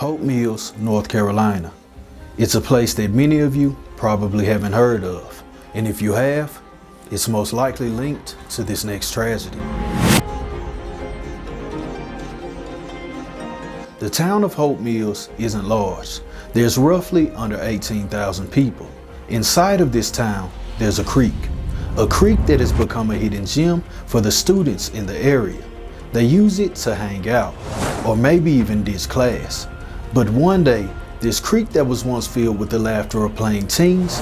Hope Mills, North Carolina. It's a place that many of you probably haven't heard of, and if you have, it's most likely linked to this next tragedy. The town of Hope Mills isn't large. There's roughly under 18,000 people. Inside of this town, there's a creek that has become a hidden gem for the students in the area. They use it to hang out, or maybe even ditch class. But one day, this creek that was once filled with the laughter of playing teens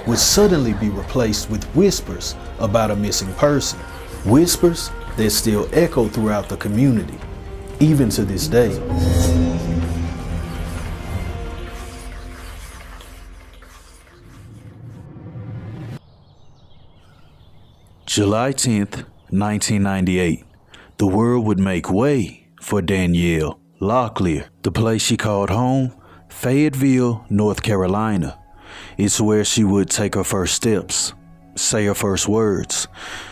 would suddenly be replaced with whispers about a missing person. Whispers that still echo throughout the community, even to this day. July 10th, 1998. The world would make way for Danielle Locklear. The place she called home, Fayetteville, North Carolina. It's where she would take her first steps, say her first words,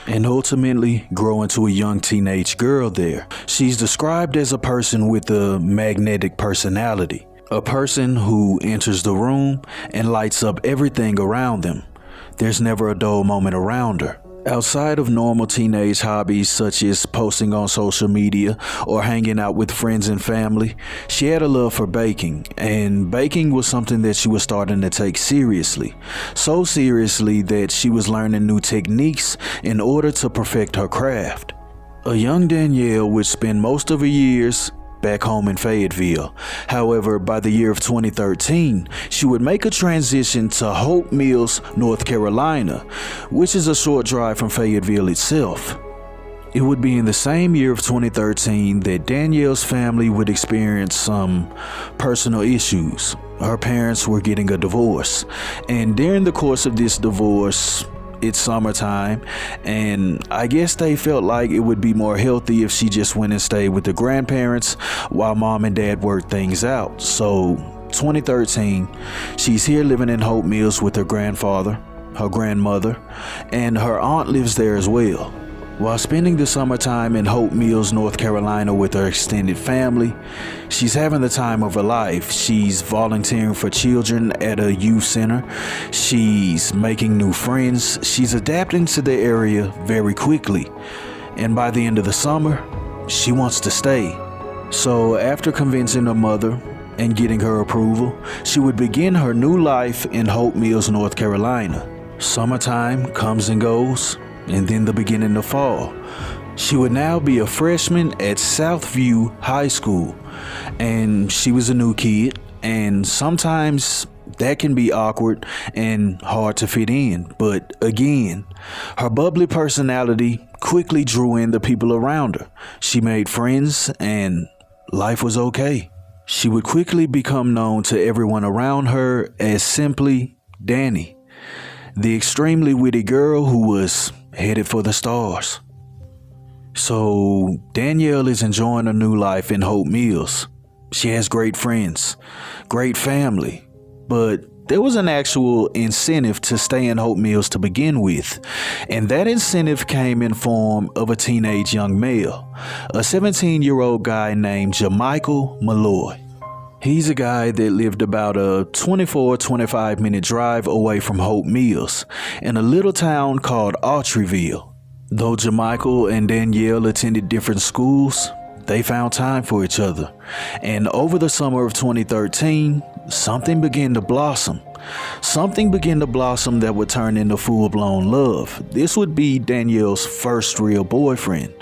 and ultimately grow into a young teenage girl there. She's described as a person with a magnetic personality, a person who enters the room and lights up everything around them. There's never a dull moment around her. Outside of normal teenage hobbies such as posting on social media or hanging out with friends and family, she had a love for baking, and baking was something that she was starting to take seriously. So seriously that she was learning new techniques in order to perfect her craft. A young Danielle would spend most of her years back home in Fayetteville. However, by the year of 2013, she would make a transition to Hope Mills, North Carolina, which is a short drive from Fayetteville itself. It would be in the same year of 2013 that Danielle's family would experience some personal issues. Her parents were getting a divorce, and during the course of this divorce, it's summertime, and I guess they felt like it would be more healthy if she just went and stayed with the grandparents while mom and dad worked things out. So 2013, she's here living in Hope Mills with her grandfather, her grandmother, and her aunt lives there as well. While spending the summertime in Hope Mills, North Carolina with her extended family, she's having the time of her life. She's volunteering for children at a youth center. She's making new friends. She's adapting to the area very quickly. And by the end of the summer, she wants to stay. So after convincing her mother and getting her approval, she would begin her new life in Hope Mills, North Carolina. Summertime comes and goes, and then the beginning of fall. She would now be a freshman at Southview High School, and she was a new kid, and sometimes that can be awkward and hard to fit in. But again, her bubbly personality quickly drew in the people around her. She made friends, and life was okay. She would quickly become known to everyone around her as simply Danny, the extremely witty girl who was headed for the stars. So Danielle is enjoying a new life in Hope Mills. She has great friends, great family, but there was an actual incentive to stay in Hope Mills to begin with, and that incentive came in form of a teenage young male, a 17-year-old guy named Jamichael Malloy. He's a guy that lived about a 24-25 minute drive away from Hope Mills in a little town called Autryville. Though Jamichael and Danielle attended different schools, they found time for each other. And over the summer of 2013, something began to blossom. Something began to blossom that would turn into full-blown love. This would be Danielle's first real boyfriend.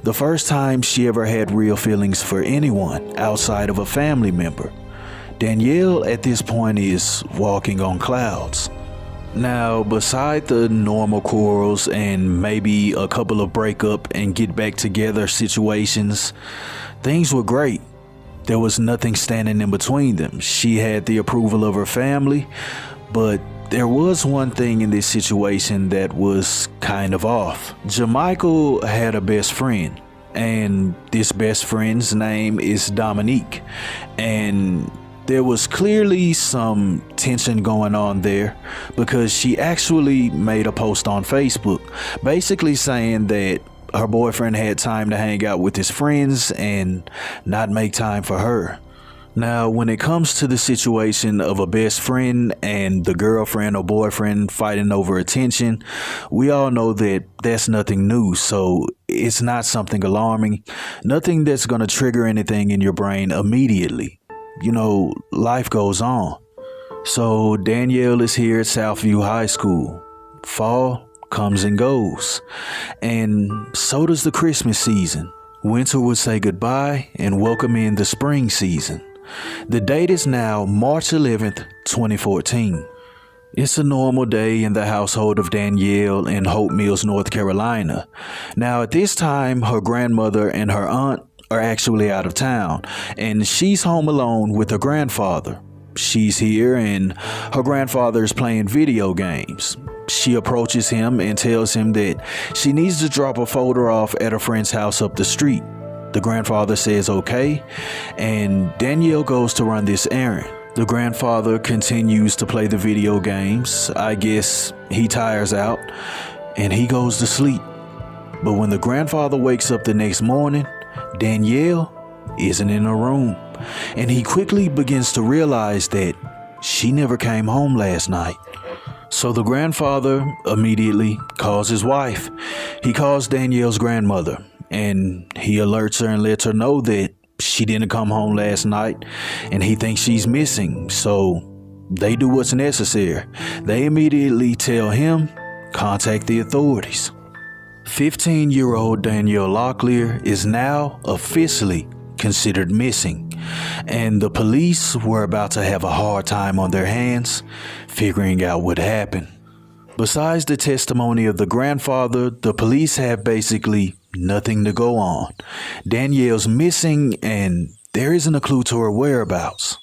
The first time she ever had real feelings for anyone outside of a family member. Danielle at this point is walking on clouds. Now, beside the normal quarrels and maybe a couple of breakup and get back together situations, things were great. There was nothing standing in between them. She had the approval of her family, but there was one thing in this situation that was kind of off. Jamichael had a best friend, and this best friend's name is Dominique, and there was clearly some tension going on there because she actually made a post on Facebook basically saying that her boyfriend had time to hang out with his friends and not make time for her. Now, when it comes to the situation of a best friend and the girlfriend or boyfriend fighting over attention, we all know that that's nothing new, so it's not something alarming, nothing that's going to trigger anything in your brain immediately. You know, life goes on. So Danielle is here at Southview High School. Fall comes and goes, and so does the Christmas season. Winter would say goodbye and welcome in the spring season. The date is now March 11th, 2014. It's a normal day in the household of Danielle in Hope Mills, North Carolina. Now, at this time, her grandmother and her aunt are actually out of town, and she's home alone with her grandfather. She's here, and her grandfather is playing video games. She approaches him and tells him that she needs to drop a folder off at a friend's house up the street. The grandfather says okay, and Danielle goes to run this errand. The grandfather continues to play the video games. I guess he tires out, and he goes to sleep. But when the grandfather wakes up the next morning, Danielle isn't in her room, and he quickly begins to realize that she never came home last night. So the grandfather immediately calls his wife. He calls Danielle's grandmother, and he alerts her and lets her know that she didn't come home last night and he thinks she's missing. So they do what's necessary. They immediately tell him, contact the authorities. 15-year-old Danielle Locklear is now officially considered missing, and the police were about to have a hard time on their hands figuring out what happened. Besides the testimony of the grandfather, the police have basically nothing to go on. Danielle's missing, and there isn't a clue to her whereabouts.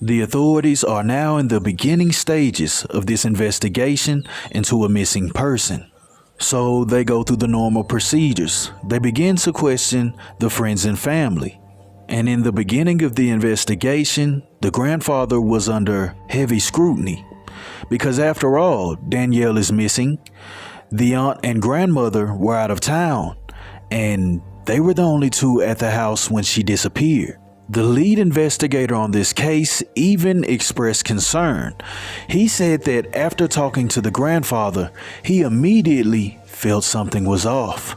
The authorities are now in the beginning stages of this investigation into a missing person. So they go through the normal procedures. They begin to question the friends and family. And in the beginning of the investigation, the grandfather was under heavy scrutiny. Because after all, Danielle is missing. The aunt and grandmother were out of town, and they were the only two at the house when she disappeared. The lead investigator on this case even expressed concern. He said that after talking to the grandfather, he immediately felt something was off.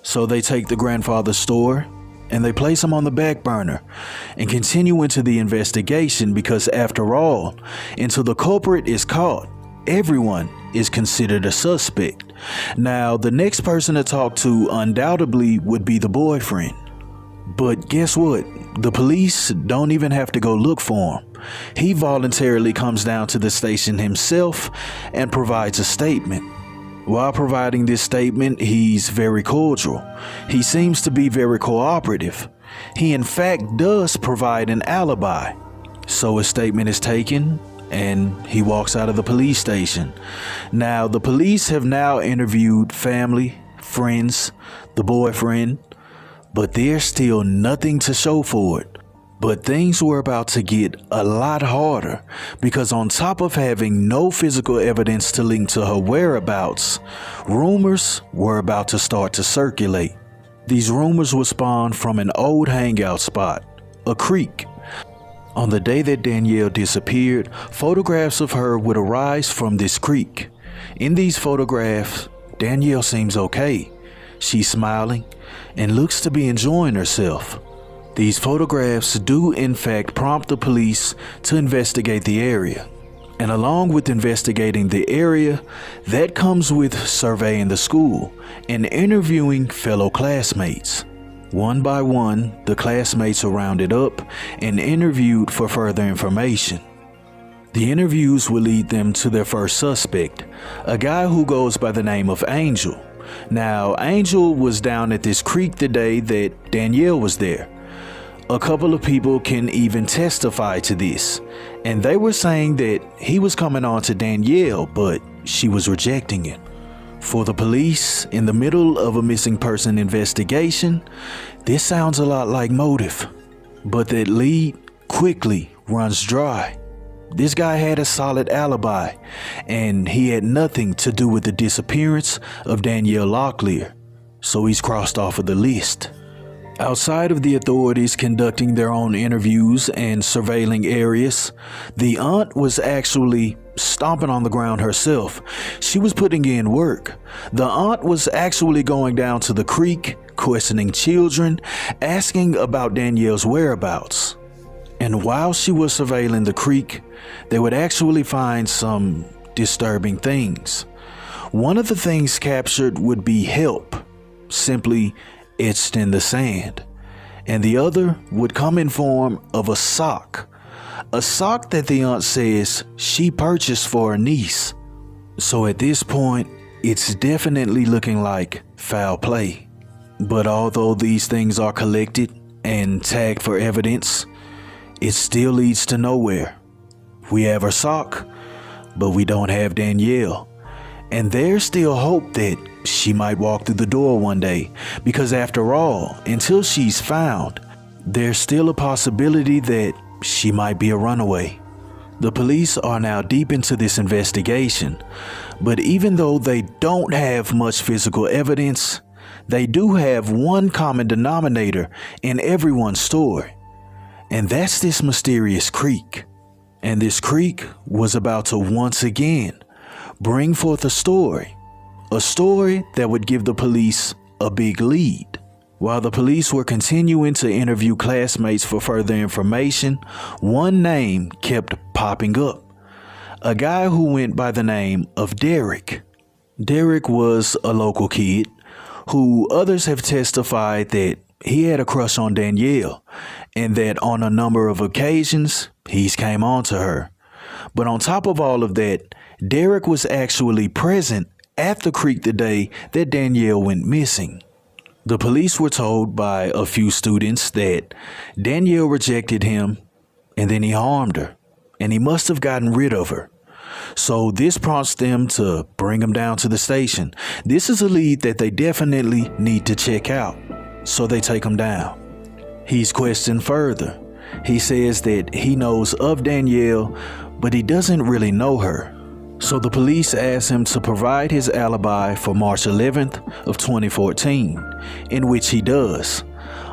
So they take the grandfather's story and they place him on the back burner and continue into the investigation, because after all, until the culprit is caught, everyone is considered a suspect. Now, the next person to talk to undoubtedly would be the boyfriend. But guess what? The police don't even have to go look for him. He voluntarily comes down to the station himself and provides a statement. While providing this statement, he's very cordial. He seems to be very cooperative. He in fact does provide an alibi. So his statement is taken and he walks out of the police station. Now, the police have now interviewed family, friends, the boyfriend, but there's still nothing to show for it. But things were about to get a lot harder, because on top of having no physical evidence to link to her whereabouts, rumors were about to start to circulate. These rumors were spawned from an old hangout spot, a creek. On the day that Danielle disappeared, photographs of her would arise from this creek. In these photographs, Danielle seems okay. She's smiling and looks to be enjoying herself. These photographs do in fact prompt the police to investigate the area. And along with investigating the area, that comes with surveying the school and interviewing fellow classmates. One by one, the classmates are rounded up and interviewed for further information. The interviews will lead them to their first suspect, a guy who goes by the name of Angel. Now, Angel was down at this creek the day that Danielle was there. A couple of people can even testify to this, and they were saying that he was coming on to Danielle, but she was rejecting it. For the police, in the middle of a missing person investigation, this sounds a lot like motive. But that lead quickly runs dry. This guy had a solid alibi, and he had nothing to do with the disappearance of Danielle Locklear. so he's crossed off of the list. Outside of the authorities conducting their own interviews and surveilling areas, the aunt was actually stomping on the ground herself. She was putting in work. The aunt was actually going down to the creek, questioning children, asking about Danielle's whereabouts. And while she was surveilling the creek, they would actually find some disturbing things. One of the things captured would be help, simply etched in the sand, and the other would come in form of a sock that the aunt says she purchased for her niece. So at this point, it's definitely looking like foul play. But although these things are collected and tagged for evidence, it still leads to nowhere. We have her sock, but we don't have Danielle. And there's still hope that she might walk through the door one day, because after all, until she's found, there's still a possibility that she might be a runaway. The police are now deep into this investigation, but even though they don't have much physical evidence, they do have one common denominator in everyone's story, and that's this mysterious creek. And this creek was about to once again bring forth a story that would give the police a big lead. While the police were continuing to interview classmates for further information, one name kept popping up. A guy who went by the name of Derek. Derek was a local kid who others have testified that he had a crush on Danielle, and that on a number of occasions he's came on to her. But on top of all of that, Derek was actually present at the creek the day that Danielle went missing. The police were told by a few students that Danielle rejected him and then he harmed her, and he must have gotten rid of her. So this prompts them to bring him down to the station. This is a lead that they definitely need to check out, so they take him down. He's questioned further. He says that he knows of Danielle, but he doesn't really know her. So the police ask him to provide his alibi for March 11th of 2014, in which he does.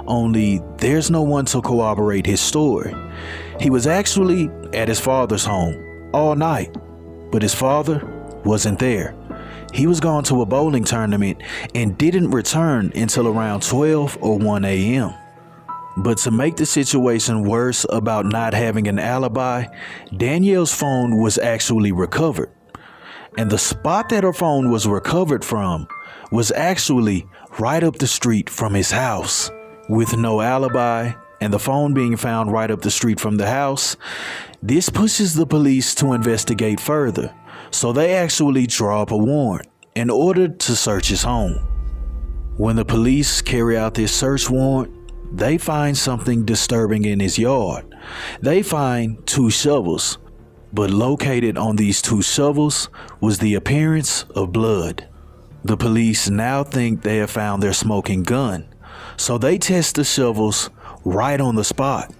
Only there's no one to corroborate his story. He was actually at his father's home all night, but his father wasn't there. He was gone to a bowling tournament and didn't return until around 12 or 1 a.m. But to make the situation worse about not having an alibi, Danielle's phone was actually recovered. And the spot that her phone was recovered from was actually right up the street from his house. With no alibi and the phone being found right up the street from the house, this pushes the police to investigate further. So they actually draw up a warrant in order to search his home. When the police carry out this search warrant, they find something disturbing in his yard. They find 2 shovels, but located on these 2 shovels was the appearance of blood. The police now think they have found their smoking gun, so they test the shovels right on the spot.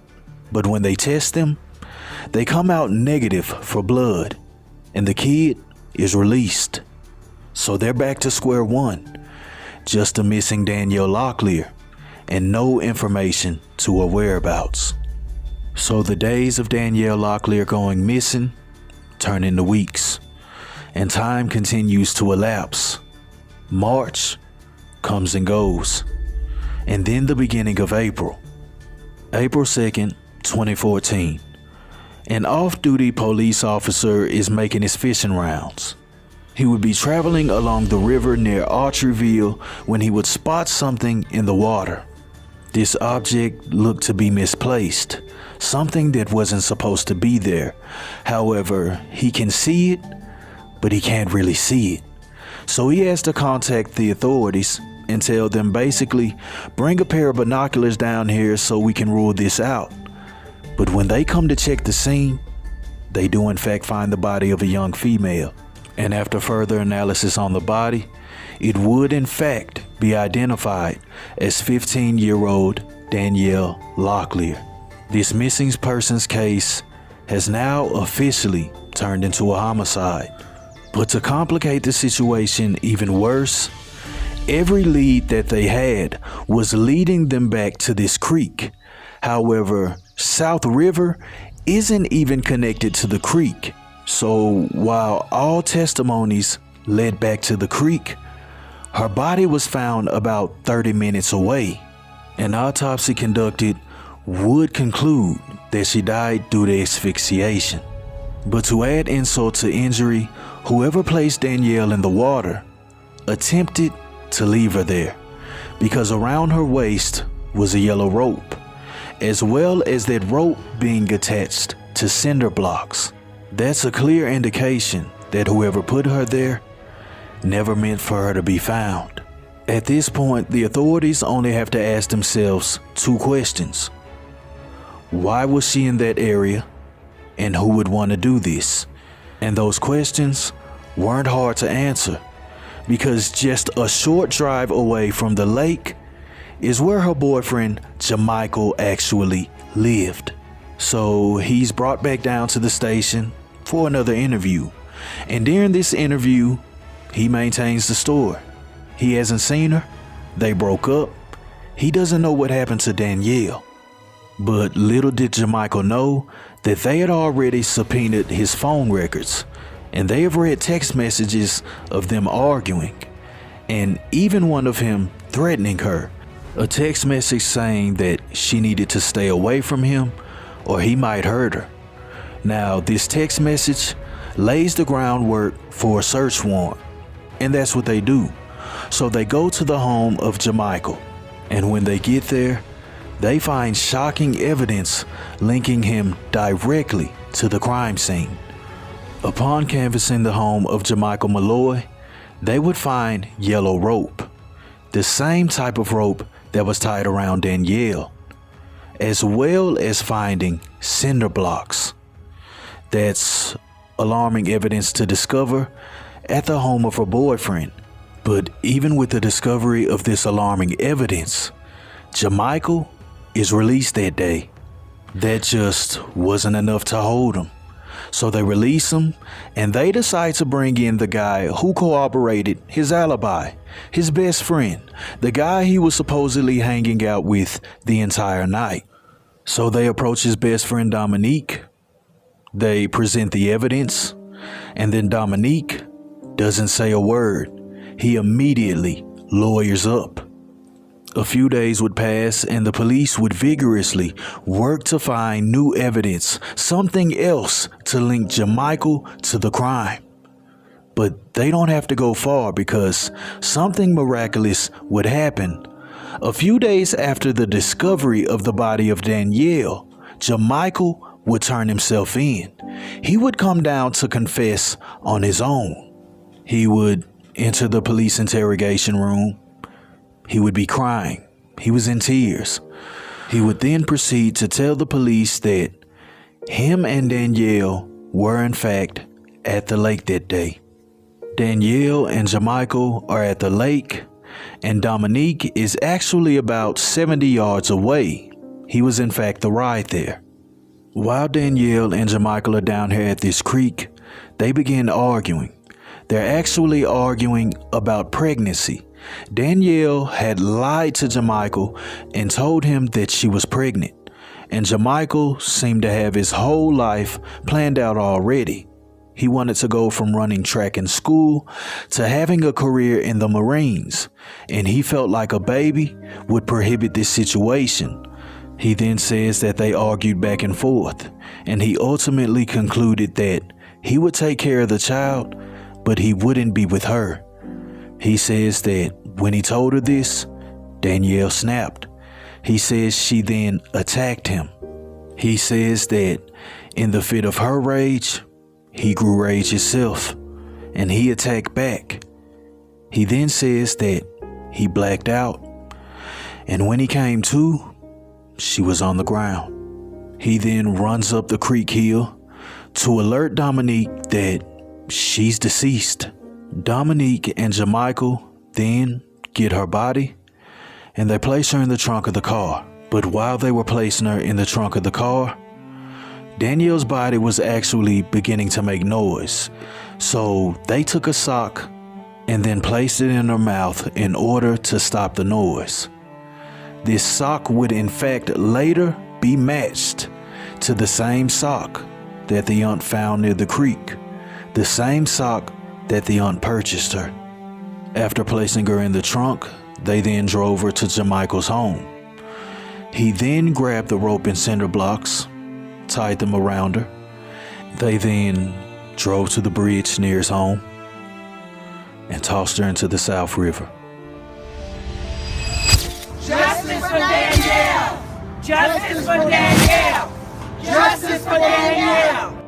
But when they test them, they come out negative for blood, and the kid is released. So they're back to square one, just a missing Danielle Locklear, and no information to her whereabouts. So the days of Danielle Locklear going missing turn into weeks, and time continues to elapse. March comes and goes, and then the beginning of April. April 2nd, 2014. An off-duty police officer is making his fishing rounds. He would be traveling along the river near Archeryville when he would spot something in the water. This object looked to be misplaced, something that wasn't supposed to be there. However, he can see it, but he can't really see it. So he has to contact the authorities and tell them basically, bring a pair of binoculars down here so we can rule this out. But when they come to check the scene, they do in fact find the body of a young female. And after further analysis on the body, it would in fact be identified as 15-year-old Danielle Locklear. This missing persons case has now officially turned into a homicide. But to complicate the situation even worse, Every lead that they had was leading them back to this creek. However, South River isn't even connected to the creek. So while all testimonies led back to the creek, her body was found about 30 minutes away. An autopsy conducted would conclude that she died due to asphyxiation. But to add insult to injury, whoever placed Danielle in the water attempted to leave her there, because around her waist was a yellow rope, as well as that rope being attached to cinder blocks. That's a clear indication that whoever put her there never meant for her to be found. At this point, the authorities only have to ask themselves two questions. Why was she in that area, and who would want to do this? And those questions weren't hard to answer, because just a short drive away from the lake is where her boyfriend Jamichael actually lived. So he's brought back down to the station for another interview, and during this interview he maintains the story. He hasn't seen her, they broke up, he doesn't know what happened to Danielle. But little did Jamichael know that they had already subpoenaed his phone records, and they have read text messages of them arguing, and even one of him threatening her. A text message saying that she needed to stay away from him or he might hurt her. Now, this text message lays the groundwork for a search warrant, and that's what they do. So they go to the home of Jamichael, and when they get there, they find shocking evidence linking him directly to the crime scene. Upon canvassing the home of Jamichael Malloy, they would find yellow rope, the same type of rope that was tied around Danielle, as well as finding cinder blocks. That's alarming evidence to discover at the home of her boyfriend. But even with the discovery of this alarming evidence, Jamichael is released that day. That just wasn't enough to hold him. So they release him, and they decide to bring in the guy who corroborated his alibi, his best friend, the guy he was supposedly hanging out with the entire night. So they approach his best friend Dominique. They present the evidence, and then Dominique doesn't say a word. He immediately lawyers up. A few days would pass, and the police would vigorously work to find new evidence, something else to link Jamichael to the crime. But they don't have to go far, because something miraculous would happen. A few days after the discovery of the body of Danielle, Jamichael would turn himself in. He would come down to confess on his own. He would enter the police interrogation room. He would be crying. He was in tears. He would then proceed to tell the police that him and Danielle were in fact at the lake that day. Danielle and Jamichael are at the lake, and Dominique is actually about 70 yards away. He was in fact the ride there. While Danielle and Jamichael are down here at this creek, they begin arguing. They're actually arguing about pregnancy. Danielle had lied to Jamichael and told him that she was pregnant, and Jamichael seemed to have his whole life planned out already. He wanted to go from running track in school to having a career in the Marines, and he felt like a baby would prohibit this situation. He then says that they argued back and forth, and he ultimately concluded that he would take care of the child, but he wouldn't be with her. He says that when he told her this, Danielle snapped. He says she then attacked him. He says that in the fit of her rage, he grew rage himself, and he attacked back. He then says that he blacked out, and when he came to, she was on the ground. He then runs up the creek hill to alert Dominique that she's deceased. Dominique and Jamichael then get her body, and they place her in the trunk of the car. But while they were placing her in the trunk of the car, Danielle's body was actually beginning to make noise. So they took a sock and then placed it in her mouth in order to stop the noise. This sock would in fact later be matched to the same sock that the aunt found near the creek, the same sock that the aunt purchased her. After placing her in the trunk, they then drove her to Jamichael's home. He then grabbed the rope and cinder blocks, tied them around her. They then drove to the bridge near his home and tossed her into the South River. Justice for Danielle! Justice for Danielle! Justice for Danielle!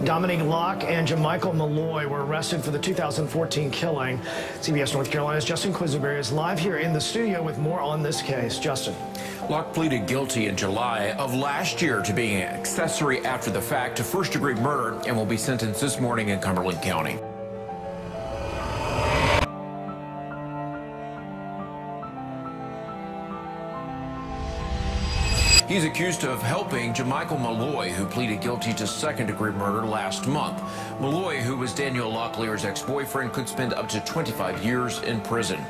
Dominique Locke and Jamichael Malloy were arrested for the 2014 killing. CBS North Carolina's Justin Quisenberry is live here in the studio with more on this case. Justin. Locke pleaded guilty in July of last year to being an accessory after the fact to first-degree murder and will be sentenced this morning in Cumberland County. He's accused of helping Jamichael Malloy, who pleaded guilty to second-degree murder last month. Malloy, who was Danielle Locklear's ex-boyfriend, could spend up to 25 years in prison.